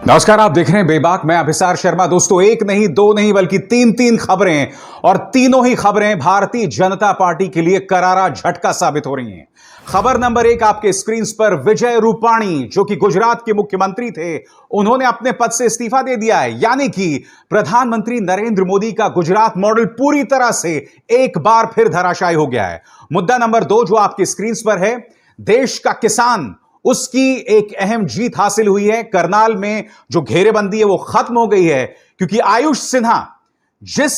नमस्कार, आप देख रहे हैं बेबाक। मैं अभिसार शर्मा। दोस्तों, एक नहीं दो नहीं बल्कि तीन तीन खबरें, और तीनों ही खबरें भारतीय जनता पार्टी के लिए करारा झटका साबित हो रही हैं। खबर नंबर एक आपके स्क्रीन पर, विजय रूपाणी जो कि गुजरात के मुख्यमंत्री थे, उन्होंने अपने पद से इस्तीफा दे दिया है। यानी कि प्रधानमंत्री नरेंद्र मोदी का गुजरात मॉडल पूरी तरह से एक बार फिर धराशायी हो गया है। मुद्दा नंबर दो जो आपके स्क्रीन पर है, देश का किसान, उसकी एक अहम जीत हासिल हुई है। करनाल में जो घेरेबंदी है वो खत्म हो गई है, क्योंकि आयुष सिन्हा, जिस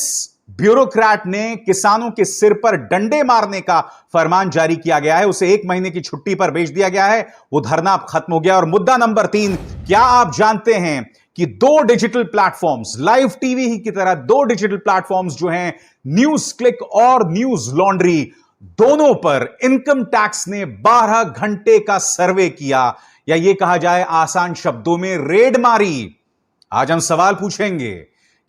ब्यूरोक्रेट ने किसानों के सिर पर डंडे मारने का फरमान जारी किया गया है, उसे 1 महीने की छुट्टी पर भेज दिया गया है। वो धरना अब खत्म हो गया। और मुद्दा नंबर 3, क्या आप जानते हैं कि 2 डिजिटल प्लेटफॉर्म्स, लाइव टीवी की तरह 2 डिजिटल प्लेटफॉर्म्स जो हैं, न्यूज क्लिक और न्यूज लॉन्ड्री, दोनों पर इनकम टैक्स ने 12 घंटे का सर्वे किया, या यह कहा जाए आसान शब्दों में रेड मारी। आज हम सवाल पूछेंगे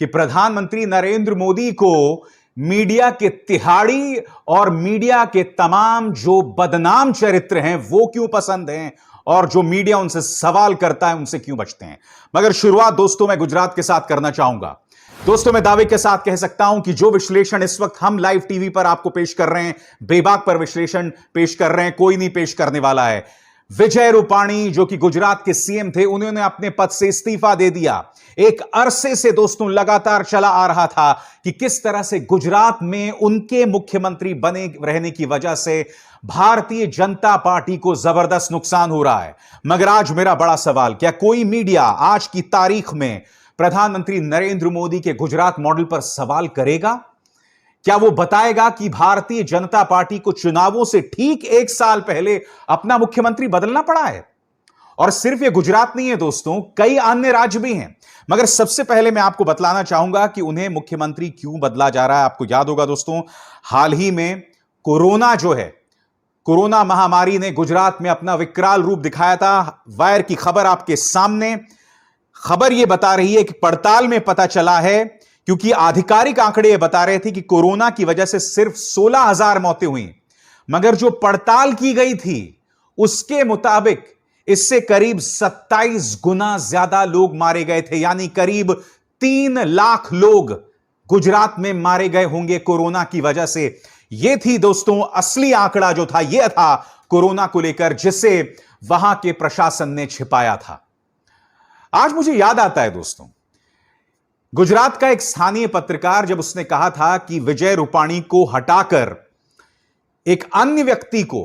कि प्रधानमंत्री नरेंद्र मोदी को मीडिया के तिहाड़ी और मीडिया के तमाम जो बदनाम चरित्र हैं वो क्यों पसंद हैं, और जो मीडिया उनसे सवाल करता है उनसे क्यों बचते हैं। मगर शुरुआत दोस्तों मैं गुजरात के साथ करना चाहूंगा। दोस्तों, मैं दावे के साथ कह सकता हूं कि जो विश्लेषण इस वक्त हम लाइव टीवी पर आपको पेश कर रहे हैं, बेबाक पर विश्लेषण पेश कर रहे हैं, कोई नहीं पेश करने वाला है। विजय रूपाणी जो कि गुजरात के सीएम थे, उन्होंने अपने पद से इस्तीफा दे दिया। एक अरसे से दोस्तों लगातार चला आ रहा था कि किस तरह से गुजरात में उनके मुख्यमंत्री बने रहने की वजह से भारतीय जनता पार्टी को जबरदस्त नुकसान हो रहा है। मगर आज मेरा बड़ा सवाल, क्या कोई मीडिया आज की तारीख में प्रधानमंत्री नरेंद्र मोदी के गुजरात मॉडल पर सवाल करेगा? क्या वो बताएगा कि भारतीय जनता पार्टी को चुनावों से ठीक 1 साल पहले अपना मुख्यमंत्री बदलना पड़ा है? और सिर्फ ये गुजरात नहीं है दोस्तों, कई अन्य राज्य भी हैं। मगर सबसे पहले मैं आपको बतलाना चाहूंगा कि उन्हें मुख्यमंत्री क्यों बदला जा रहा है। आपको याद होगा दोस्तों, हाल ही में कोरोना जो है, कोरोना महामारी ने गुजरात में अपना विकराल रूप दिखाया था। वायर की खबर आपके सामने, खबर यह बता रही है कि पड़ताल में पता चला है, क्योंकि आधिकारिक आंकड़े यह बता रहे थे कि कोरोना की वजह से सिर्फ 16,000 मौतें हुई, मगर जो पड़ताल की गई थी उसके मुताबिक इससे करीब 27 गुना ज्यादा लोग मारे गए थे। यानी करीब 3 लाख लोग गुजरात में मारे गए होंगे कोरोना की वजह से। यह थी दोस्तों असली आंकड़ा जो था, यह था कोरोना को लेकर, जिसे वहां के प्रशासन ने छिपाया था। आज मुझे याद आता है दोस्तों, गुजरात का एक स्थानीय पत्रकार जब उसने कहा था कि विजय रूपाणी को हटाकर एक अन्य व्यक्ति को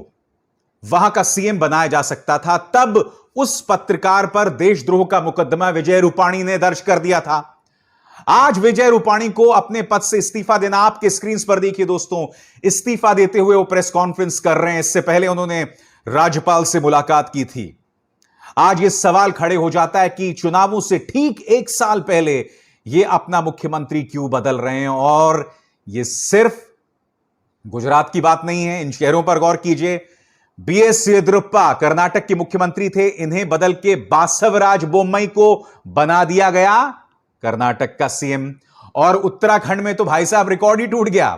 वहां का सीएम बनाया जा सकता था, तब उस पत्रकार पर देशद्रोह का मुकदमा विजय रूपाणी ने दर्ज कर दिया था। आज विजय रूपाणी को अपने पद से इस्तीफा देना, आपके स्क्रीन पर देखिए दोस्तों, इस्तीफा देते हुए वो प्रेस कॉन्फ्रेंस कर रहे हैं। इससे पहले उन्होंने राज्यपाल से मुलाकात की थी। आज यह सवाल खड़े हो जाता है कि चुनावों से ठीक 1 साल पहले ये अपना मुख्यमंत्री क्यों बदल रहे हैं। और ये सिर्फ गुजरात की बात नहीं है, इन शहरों पर गौर कीजिए। बीएस येदियुरप्पा कर्नाटक के मुख्यमंत्री थे, इन्हें बदल के बासवराज बोम्मई को बना दिया गया कर्नाटक का सीएम। और उत्तराखंड में तो भाई साहब रिकॉर्ड ही टूट गया।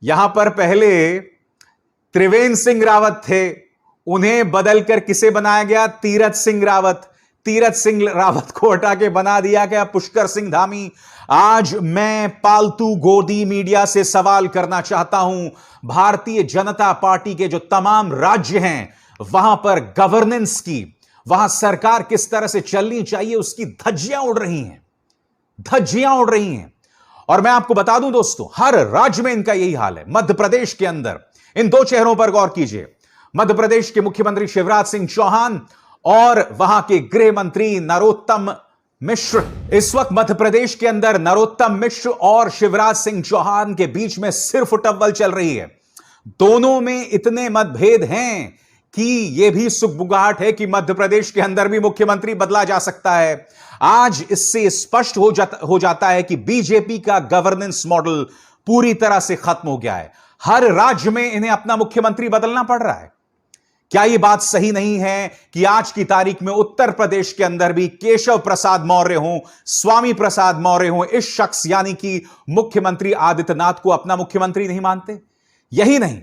यहां पर पहले त्रिवेंद्र सिंह रावत थे, उन्हें बदलकर किसे बनाया गया? तीरथ सिंह रावत। तीरथ सिंह रावत को हटा के बना दिया गया पुष्कर सिंह धामी। आज मैं पालतू गोदी मीडिया से सवाल करना चाहता हूं, भारतीय जनता पार्टी के जो तमाम राज्य हैं वहां पर गवर्नेंस की, वहां सरकार किस तरह से चलनी चाहिए, उसकी धज्जियां उड़ रही हैं, धज्जियां उड़ रही हैं। और मैं आपको बता दूं दोस्तों, हर राज्य में इनका यही हाल है। मध्य प्रदेश के अंदर इन 2 चेहरों पर गौर कीजिए। मध्य प्रदेश के मुख्यमंत्री शिवराज सिंह चौहान और वहां के गृह मंत्री नरोत्तम मिश्र। इस वक्त मध्य प्रदेश के अंदर नरोत्तम मिश्र और शिवराज सिंह चौहान के बीच में सिर्फ उटव्वल चल रही है। दोनों में इतने मतभेद हैं कि यह भी सुगबुगाहट है कि मध्य प्रदेश के अंदर भी मुख्यमंत्री बदला जा सकता है। आज इससे स्पष्ट हो जाता है कि बीजेपी का गवर्नेंस मॉडल पूरी तरह से खत्म हो गया है। हर राज्य में इन्हें अपना मुख्यमंत्री बदलना पड़ रहा है। क्या यह बात सही नहीं है कि आज की तारीख में उत्तर प्रदेश के अंदर भी केशव प्रसाद मौर्य हों, स्वामी प्रसाद मौर्य हों, इस शख्स यानी कि मुख्यमंत्री आदित्यनाथ को अपना मुख्यमंत्री नहीं मानते? यही नहीं,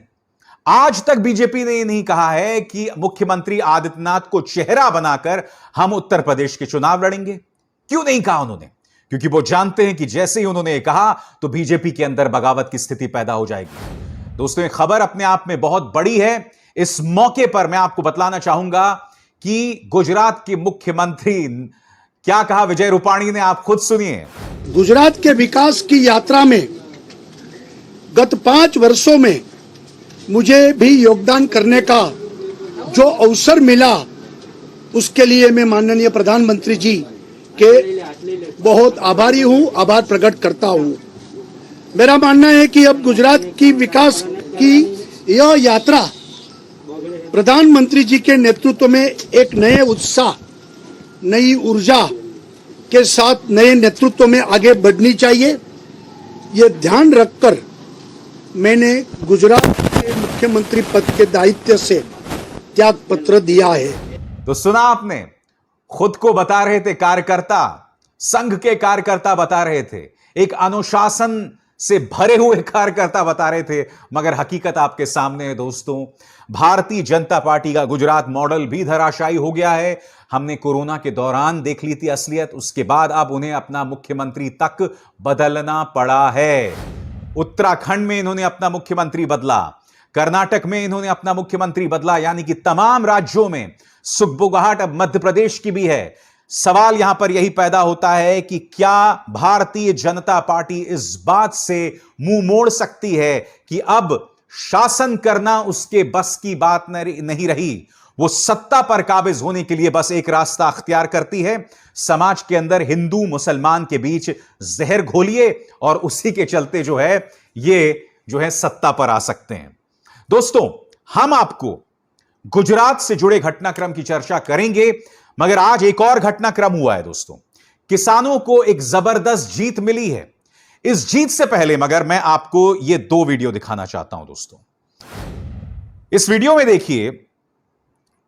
आज तक बीजेपी ने यह नहीं कहा है कि मुख्यमंत्री आदित्यनाथ को चेहरा बनाकर हम उत्तर प्रदेश के चुनाव लड़ेंगे। क्यों नहीं कहा उन्होंने? क्योंकि वो जानते हैं कि जैसे ही उन्होंने कहा तो बीजेपी के अंदर बगावत की स्थिति पैदा हो जाएगी। दोस्तों, ये खबर अपने आप में बहुत बड़ी है। इस मौके पर मैं आपको बतलाना चाहूंगा कि गुजरात के मुख्यमंत्री क्या कहा विजय रूपाणी ने, आप खुद सुनिए। गुजरात के विकास की यात्रा में गत 5 वर्षों में मुझे भी योगदान करने का जो अवसर मिला, उसके लिए मैं माननीय प्रधानमंत्री जी के बहुत आभारी हूं, आभार प्रकट करता हूं। मेरा मानना है कि अब गुजरात की विकास की यह यात्रा प्रधानमंत्री जी के नेतृत्व में एक नए उत्साह, नई ऊर्जा के साथ नए नेतृत्व में आगे बढ़नी चाहिए। ये ध्यान रखकर मैंने गुजरात के मुख्यमंत्री पद के दायित्व से त्याग पत्र दिया है। तो सुना आपने, खुद को बता रहे थे कार्यकर्ता, संघ के कार्यकर्ता बता रहे थे, एक अनुशासन से भरे हुए कार्यकर्ता बता रहे थे, मगर हकीकत आपके सामने है दोस्तों। भारतीय जनता पार्टी का गुजरात मॉडल भी धराशायी हो गया है। हमने कोरोना के दौरान देख ली थी असलियत, उसके बाद अब उन्हें अपना मुख्यमंत्री तक बदलना पड़ा है। उत्तराखंड में इन्होंने अपना मुख्यमंत्री बदला, कर्नाटक में इन्होंने अपना मुख्यमंत्री बदला, यानी कि तमाम राज्यों में सुगबुगाहट अब मध्य प्रदेश की भी है। सवाल यहां पर यही पैदा होता है कि क्या भारतीय जनता पार्टी इस बात से मुंह मोड़ सकती है कि अब शासन करना उसके बस की बात नहीं रही। वो सत्ता पर काबिज होने के लिए बस एक रास्ता अख्तियार करती है, समाज के अंदर हिंदू मुसलमान के बीच जहर घोलिए और उसी के चलते ये सत्ता पर आ सकते हैं। दोस्तों, हम आपको गुजरात से जुड़े घटनाक्रम की चर्चा करेंगे, मगर आज एक और घटनाक्रम हुआ है दोस्तों। किसानों को एक जबरदस्त जीत मिली है। इस जीत से पहले मगर मैं आपको ये 2 वीडियो दिखाना चाहता हूं दोस्तों। इस वीडियो में देखिए,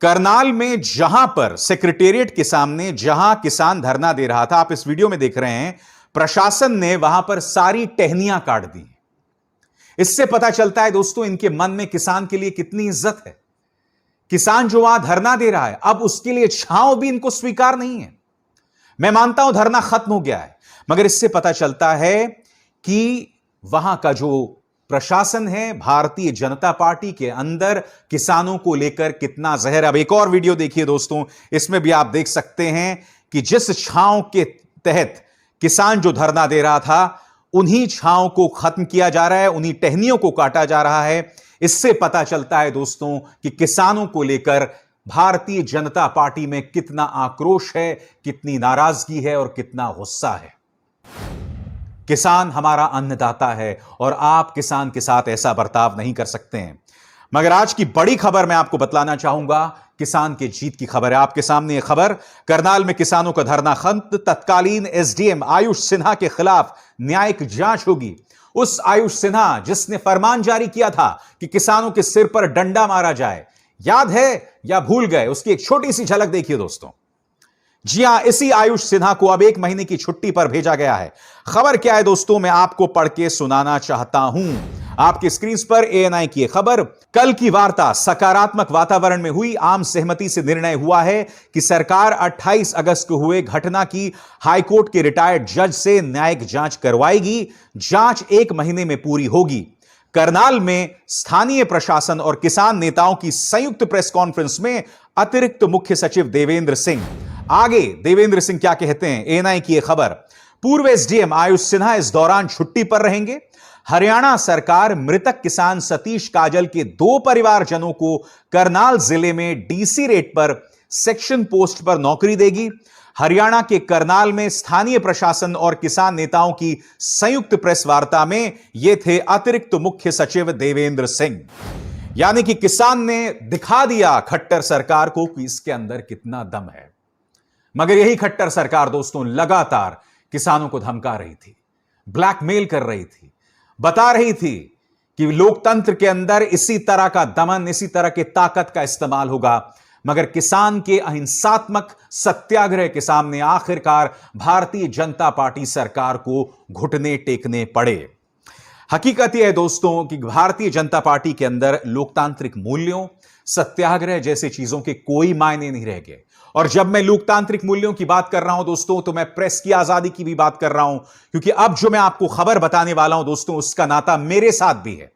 करनाल में जहां पर सेक्रेटेरिएट के सामने जहां किसान धरना दे रहा था, आप इस वीडियो में देख रहे हैं, प्रशासन ने वहां पर सारी टहनियां काट दी। इससे पता चलता है दोस्तों, इनके मन में किसान के लिए कितनी इज्जत है। किसान जो वहां धरना दे रहा है, अब उसके लिए छांव भी इनको स्वीकार नहीं है। मैं मानता हूं धरना खत्म हो गया है, मगर इससे पता चलता है कि वहां का जो प्रशासन है, भारतीय जनता पार्टी के अंदर किसानों को लेकर कितना जहर। अब एक और वीडियो देखिए दोस्तों, इसमें भी आप देख सकते हैं कि जिस छांव के तहत किसान जो धरना दे रहा था, उन्हीं छांव को खत्म किया जा रहा है, उन्हीं टहनियों को काटा जा रहा है। इससे पता चलता है दोस्तों कि किसानों को लेकर भारतीय जनता पार्टी में कितना आक्रोश है, कितनी नाराजगी है और कितना गुस्सा है। किसान हमारा अन्नदाता है और आप किसान के साथ ऐसा बर्ताव नहीं कर सकते हैं। मगर आज की बड़ी खबर मैं आपको बतलाना चाहूंगा, किसान के जीत की खबर है। आपके सामने यह खबर, करनाल में किसानों का धरना खत्म, तत्कालीन एसडीएम आयुष सिन्हा के खिलाफ न्यायिक जांच होगी। उस आयुष सिन्हा जिसने फरमान जारी किया था कि किसानों के सिर पर डंडा मारा जाए, याद है या भूल गए? उसकी एक छोटी सी झलक देखिए दोस्तों। जी हां, इसी आयुष सिन्हा को अब 1 महीने की छुट्टी पर भेजा गया है। खबर क्या है दोस्तों, मैं आपको पढ़ के सुनाना चाहता हूं। आपकी स्क्रीन पर एएनआई की खबर, कल की वार्ता सकारात्मक वातावरण में हुई। आम सहमति से निर्णय हुआ है कि सरकार 28 अगस्त को हुए घटना की हाईकोर्ट के रिटायर्ड जज से न्यायिक जांच करवाएगी। जांच 1 महीने में पूरी होगी। करनाल में स्थानीय प्रशासन और किसान नेताओं की संयुक्त प्रेस कॉन्फ्रेंस में अतिरिक्त मुख्य सचिव देवेंद्र सिंह, आगे देवेंद्र सिंह क्या कहते हैं, एएनआई की खबर, पूर्व एसडीएम आयुष सिन्हा इस दौरान छुट्टी पर रहेंगे। हरियाणा सरकार मृतक किसान सतीश काजल के 2 परिवारजनों को करनाल जिले में डीसी रेट पर सेक्शन पोस्ट पर नौकरी देगी। हरियाणा के करनाल में स्थानीय प्रशासन और किसान नेताओं की संयुक्त प्रेस वार्ता में ये थे अतिरिक्त मुख्य सचिव देवेंद्र सिंह। यानी कि किसान ने दिखा दिया खट्टर सरकार को कि इसके अंदर कितना दम है। मगर यही खट्टर सरकार दोस्तों लगातार किसानों को धमका रही थी, ब्लैकमेल कर रही थी, बता रही थी कि लोकतंत्र के अंदर इसी तरह का दमन, इसी तरह की ताकत का इस्तेमाल होगा। मगर किसान के अहिंसात्मक सत्याग्रह के सामने आखिरकार भारतीय जनता पार्टी सरकार को घुटने टेकने पड़े। हकीकत यह है दोस्तों कि भारतीय जनता पार्टी के अंदर लोकतांत्रिक मूल्यों, सत्याग्रह जैसी चीजों के कोई मायने नहीं रह गए और जब मैं लोकतांत्रिक मूल्यों की बात कर रहा हूं दोस्तों, तो मैं प्रेस की आजादी की भी बात कर रहा हूं, क्योंकि अब जो मैं आपको खबर बताने वाला हूं दोस्तों, उसका नाता मेरे साथ भी है।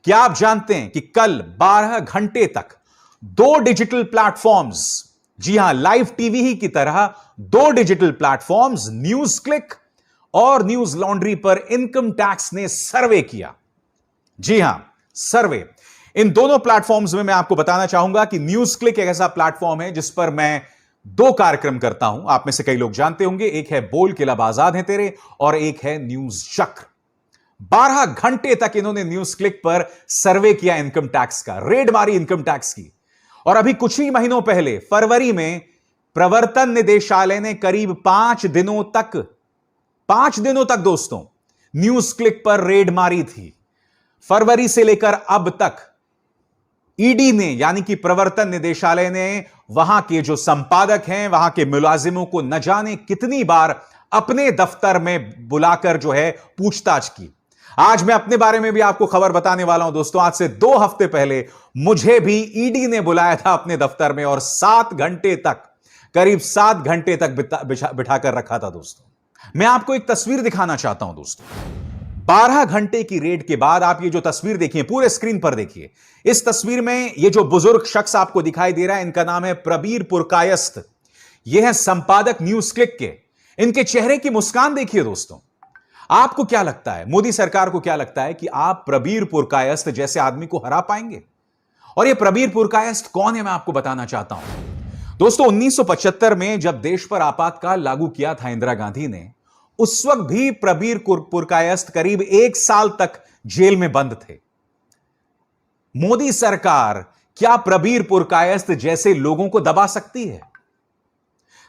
क्या आप जानते हैं कि कल 12 घंटे तक 2 डिजिटल प्लेटफॉर्म्स, जी हां, लाइव टीवी ही की तरह 2 डिजिटल प्लेटफॉर्म्स, न्यूज क्लिक और न्यूज लॉन्ड्री पर इनकम टैक्स ने सर्वे किया। जी हां, सर्वे। इन दोनों प्लेटफॉर्म्स में मैं आपको बताना चाहूंगा कि न्यूज क्लिक एक ऐसा प्लेटफॉर्म है जिस पर मैं 2 कार्यक्रम करता हूं। आप में से कई लोग जानते होंगे, एक है बोल के लब आजाद है तेरे और एक है न्यूज चक्र। 12 घंटे तक इन्होंने न्यूज क्लिक पर सर्वे किया इनकम टैक्स का, रेड मारी इनकम टैक्स की। और अभी कुछ ही महीनों पहले फरवरी में प्रवर्तन निदेशालय ने करीब 5 दिनों तक दोस्तों न्यूज क्लिक पर रेड मारी थी। फरवरी से लेकर अब तक ईडी ने, यानी कि प्रवर्तन निदेशालय ने, वहां के जो संपादक हैं, वहां के मुलाजिमों को न जाने कितनी बार अपने दफ्तर में बुलाकर जो है पूछताछ की। आज मैं अपने बारे में भी आपको खबर बताने वाला हूं दोस्तों। आज से 2 हफ्ते पहले मुझे भी ईडी ने बुलाया था अपने दफ्तर में और 7 घंटे तक, करीब 7 घंटे तक बिठाकर रखा था दोस्तों। मैं आपको एक तस्वीर दिखाना चाहता हूं दोस्तों। 12 घंटे की रेड के बाद आप ये जो तस्वीर देखिए, पूरे स्क्रीन पर देखिए। इस तस्वीर में ये जो बुजुर्ग शख्स आपको दिखाई दे रहा है, इनका नाम है प्रबीर पुरकायस्थ। ये है संपादक न्यूज क्लिक के। इनके चेहरे की मुस्कान देखिए दोस्तों। आपको क्या लगता है, मोदी सरकार को क्या लगता है कि आप प्रबीर पुरकायस्थ जैसे आदमी को हरा पाएंगे? और ये प्रबीर पुरकायस्थ कौन है, मैं आपको बताना चाहता हूं दोस्तों। 1975 में जब देश पर आपातकाल लागू किया था इंदिरा गांधी ने, उस वक्त भी प्रबीर पुरकायस्थ करीब 1 साल तक जेल में बंद थे। मोदी सरकार क्या प्रबीर पुरकायस्थ जैसे लोगों को दबा सकती है?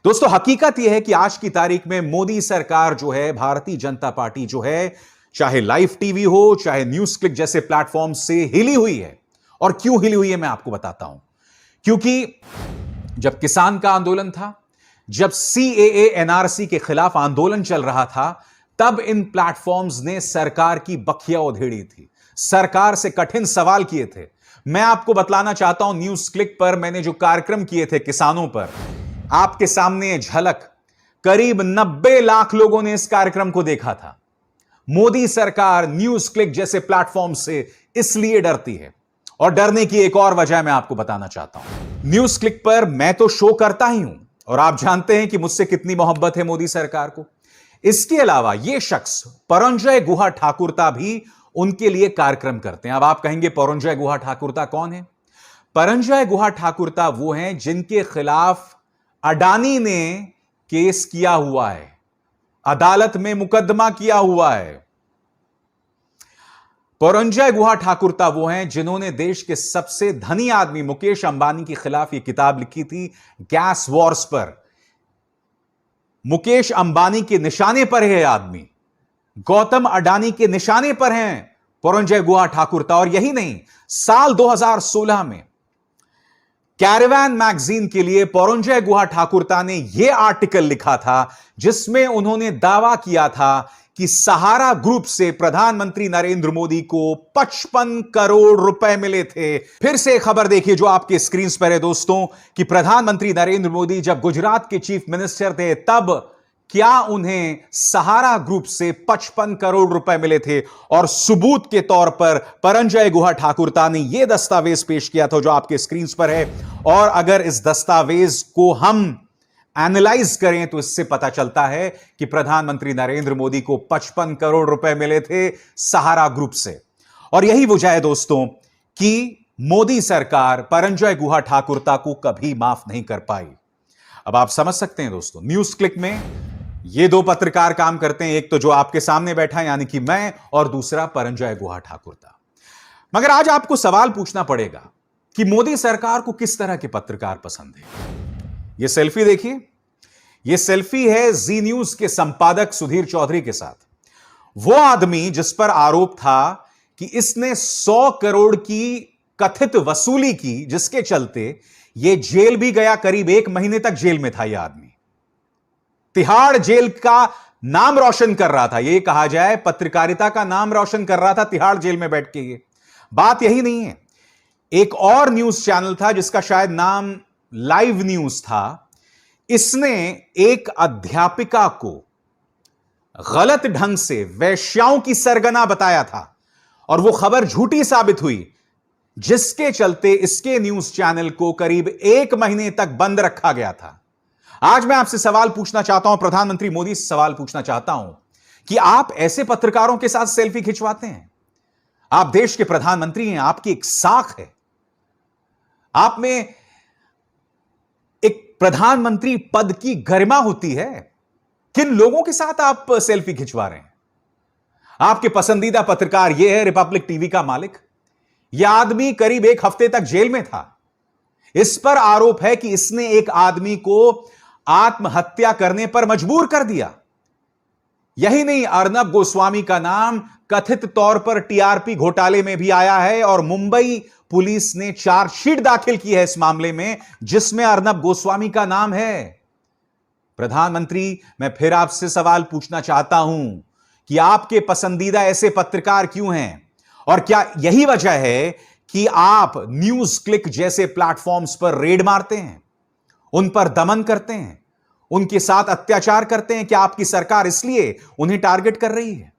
दोस्तों, हकीकत यह है कि आज की तारीख में मोदी सरकार जो है, भारतीय जनता पार्टी जो है, चाहे लाइव टीवी हो, चाहे न्यूज क्लिक जैसे प्लेटफॉर्म से हिली हुई है। और क्यों हिली हुई है मैं आपको बताता हूं। क्योंकि जब किसान का आंदोलन था, जब CAA NRC के खिलाफ आंदोलन चल रहा था, तब इन प्लेटफॉर्म्स ने सरकार की बखिया उधेड़ी थी, सरकार से कठिन सवाल किए थे। मैं आपको बतलाना चाहता हूं, न्यूज क्लिक पर मैंने जो कार्यक्रम किए थे किसानों पर, आपके सामने झलक, करीब 90 लाख लोगों ने इस कार्यक्रम को देखा था। मोदी सरकार न्यूज क्लिक जैसे प्लेटफॉर्म से इसलिए डरती है, और डरने की एक और वजह मैं आपको बताना चाहता हूं। न्यूज क्लिक पर मैं तो शो करता ही हूं, और आप जानते हैं कि मुझसे कितनी मोहब्बत है मोदी सरकार को। इसके अलावा यह शख्स परंजय गुहा ठाकुरता भी उनके लिए कार्यक्रम करते हैं। अब आप कहेंगे परंजय गुहा ठाकुरता कौन है? परंजय गुहा ठाकुरता वो हैं जिनके खिलाफ अडानी ने केस किया हुआ है, अदालत में मुकदमा किया हुआ है। परंजय गुहा ठाकुरता वो हैं जिन्होंने देश के सबसे धनी आदमी मुकेश अंबानी के खिलाफ यह किताब लिखी थी, गैस वॉर्स पर। मुकेश अंबानी के निशाने पर है आदमी, गौतम अडानी के निशाने पर हैं परंजय गुहा ठाकुरता। और यही नहीं, साल 2016 में कैरेवान मैगजीन के लिए परंजय गुहा ठाकुरता ने यह आर्टिकल लिखा था जिसमें उन्होंने दावा किया था कि सहारा ग्रुप से प्रधानमंत्री नरेंद्र मोदी को 55 करोड़ रुपए मिले थे। फिर से खबर देखिए जो आपके स्क्रीन पर है दोस्तों, कि प्रधानमंत्री नरेंद्र मोदी जब गुजरात के चीफ मिनिस्टर थे, तब क्या उन्हें सहारा ग्रुप से 55 करोड़ रुपए मिले थे। और सबूत के तौर पर परंजय गुहा ठाकुरता ने यह दस्तावेज पेश किया था जो आपके स्क्रीन पर है। और अगर इस दस्तावेज को हम एनालाइज करें तो इससे पता चलता है कि प्रधानमंत्री नरेंद्र मोदी को 55 करोड़ रुपए मिले थे सहारा ग्रुप से। और यही वजह है दोस्तों कि मोदी सरकार परंजय गुहा ठाकुरता को कभी माफ नहीं कर पाई। अब आप समझ सकते हैं दोस्तों, न्यूज क्लिक में ये 2 पत्रकार काम करते हैं, एक तो जो आपके सामने बैठा है यानी कि मैं, और दूसरा परंजय गुहा ठाकुरता। मगर आज आपको सवाल पूछना पड़ेगा कि मोदी सरकार को किस तरह के पत्रकार पसंद है। यह सेल्फी देखिए, यह सेल्फी है जी न्यूज के संपादक सुधीर चौधरी के साथ। वो आदमी जिस पर आरोप था कि इसने 100 करोड़ की कथित वसूली की, जिसके चलते यह जेल भी गया, करीब 1 महीने तक जेल में था यह आदमी। तिहाड़ जेल का नाम रोशन कर रहा था, यह कहा जाए पत्रकारिता का नाम रोशन कर रहा था तिहाड़ जेल में बैठ के। ये बात यही नहीं है, एक और न्यूज चैनल था जिसका शायद नाम लाइव न्यूज था, इसने एक अध्यापिका को गलत ढंग से वेश्याओं की सरगना बताया था और वो खबर झूठी साबित हुई, जिसके चलते इसके न्यूज चैनल को करीब 1 महीने तक बंद रखा गया था। आज मैं आपसे सवाल पूछना चाहता हूं, प्रधानमंत्री मोदी से सवाल पूछना चाहता हूं कि आप ऐसे पत्रकारों के साथ सेल्फी खिंचवाते हैं? आप देश के प्रधानमंत्री हैं, आपकी एक साख है, आप में एक प्रधानमंत्री पद की गरिमा होती है। किन लोगों के साथ आप सेल्फी खिंचवा रहे हैं? आपके पसंदीदा पत्रकार यह है रिपब्लिक टीवी का मालिक। यह आदमी करीब 1 हफ्ते तक जेल में था। इस पर आरोप है कि इसने एक आदमी को आत्महत्या करने पर मजबूर कर दिया। यही नहीं, अर्नब गोस्वामी का नाम कथित तौर पर टीआरपी घोटाले में भी आया है और मुंबई पुलिस ने चार्जशीट दाखिल की है इस मामले में, जिसमें अर्नब गोस्वामी का नाम है। प्रधानमंत्री, मैं फिर आपसे सवाल पूछना चाहता हूं कि आपके पसंदीदा ऐसे पत्रकार क्यों हैं? और क्या यही वजह है कि आप न्यूज क्लिक जैसे प्लेटफॉर्म्स पर रेड मारते हैं, उन पर दमन करते हैं, उनके साथ अत्याचार करते हैं? क्या आपकी सरकार इसलिए उन्हें टारगेट कर रही है?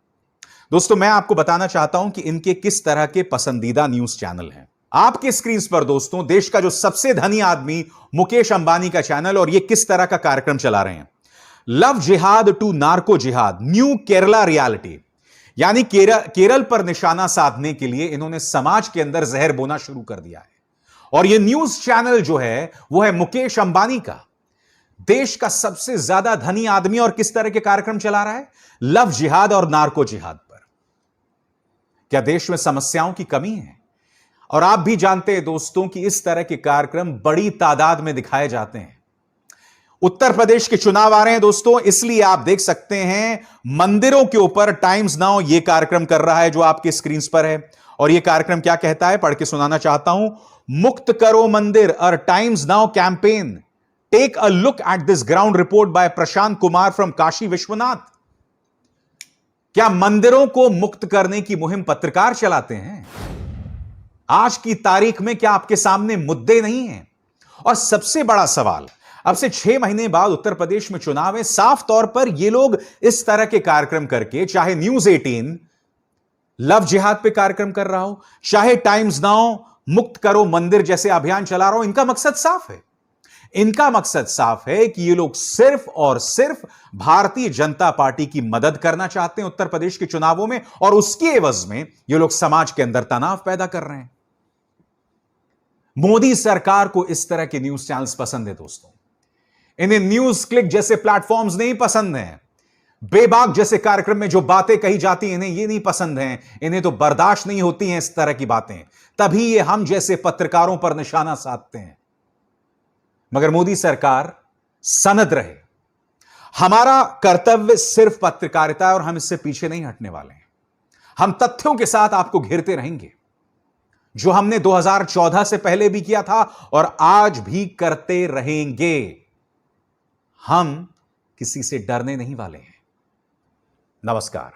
दोस्तों, मैं आपको बताना चाहता हूं कि इनके किस तरह के पसंदीदा न्यूज चैनल हैं। आपके स्क्रीन पर दोस्तों, देश का जो सबसे धनी आदमी मुकेश अंबानी का चैनल, और ये किस तरह का कार्यक्रम चला रहे हैं। लव जिहाद टू नार्को जिहाद, न्यू केरला रियलिटी, यानी केरल पर निशाना साधने के लिए इन्होंने समाज के अंदर जहर बोना शुरू कर दिया है। और यह न्यूज चैनल जो है वो है मुकेश अंबानी का, देश का सबसे ज्यादा धनी आदमी, और किस तरह के कार्यक्रम चला रहा है? लव जिहाद और नार्को जिहाद पर। क्या देश में समस्याओं की कमी है? और आप भी जानते हैं दोस्तों कि इस तरह के कार्यक्रम बड़ी तादाद में दिखाए जाते हैं। उत्तर प्रदेश के चुनाव आ रहे हैं दोस्तों, इसलिए आप देख सकते हैं मंदिरों के ऊपर टाइम्स नाउ यह कार्यक्रम कर रहा है जो आपके स्क्रीन पर है। और यह कार्यक्रम क्या कहता है, पढ़ के सुनाना चाहता हूं। मुक्त करो मंदिर, और Times Now campaign, take a look at this ground report by Prashant Kumar from Kashi Vishwanath. क्या मंदिरों को मुक्त करने की मुहिम पत्रकार चलाते हैं? आज की तारीख में क्या आपके सामने मुद्दे नहीं हैं? और सबसे बड़ा सवाल, अब से 6 महीने बाद उत्तर प्रदेश में चुनाव है, साफ तौर पर ये लोग इस तरह के कार्यक्रम करके, चाहे न्यूज 18 लव जिहाद पे कार्यक्रम कर रहा हो, चाहे टाइम्स नाउ मुक्त करो मंदिर जैसे अभियान चला रहा हो, इनका मकसद साफ है। इनका मकसद साफ है कि ये लोग सिर्फ और सिर्फ भारतीय जनता पार्टी की मदद करना चाहते हैं उत्तर प्रदेश के चुनावों में, और उसके एवज में ये लोग समाज के अंदर तनाव पैदा कर रहे हैं। मोदी सरकार को इस तरह के न्यूज चैनल्स पसंद है दोस्तों। इन्हें न्यूज क्लिक जैसे प्लेटफॉर्म्स नहीं पसंद हैं। बेबाक जैसे कार्यक्रम में जो बातें कही जाती हैं, इन्हें ये नहीं पसंद हैं। इन्हें तो बर्दाश्त नहीं होती हैं इस तरह की बातें, तभी ये हम जैसे पत्रकारों पर निशाना साधते हैं। मगर मोदी सरकार सनद रहे, हमारा कर्तव्य सिर्फ पत्रकारिता है और हम इससे पीछे नहीं हटने वाले हैं। हम तथ्यों के साथ आपको घेरते रहेंगे, जो हमने 2014 से पहले भी किया था और आज भी करते रहेंगे। हम किसी से डरने नहीं वाले हैं। नमस्कार।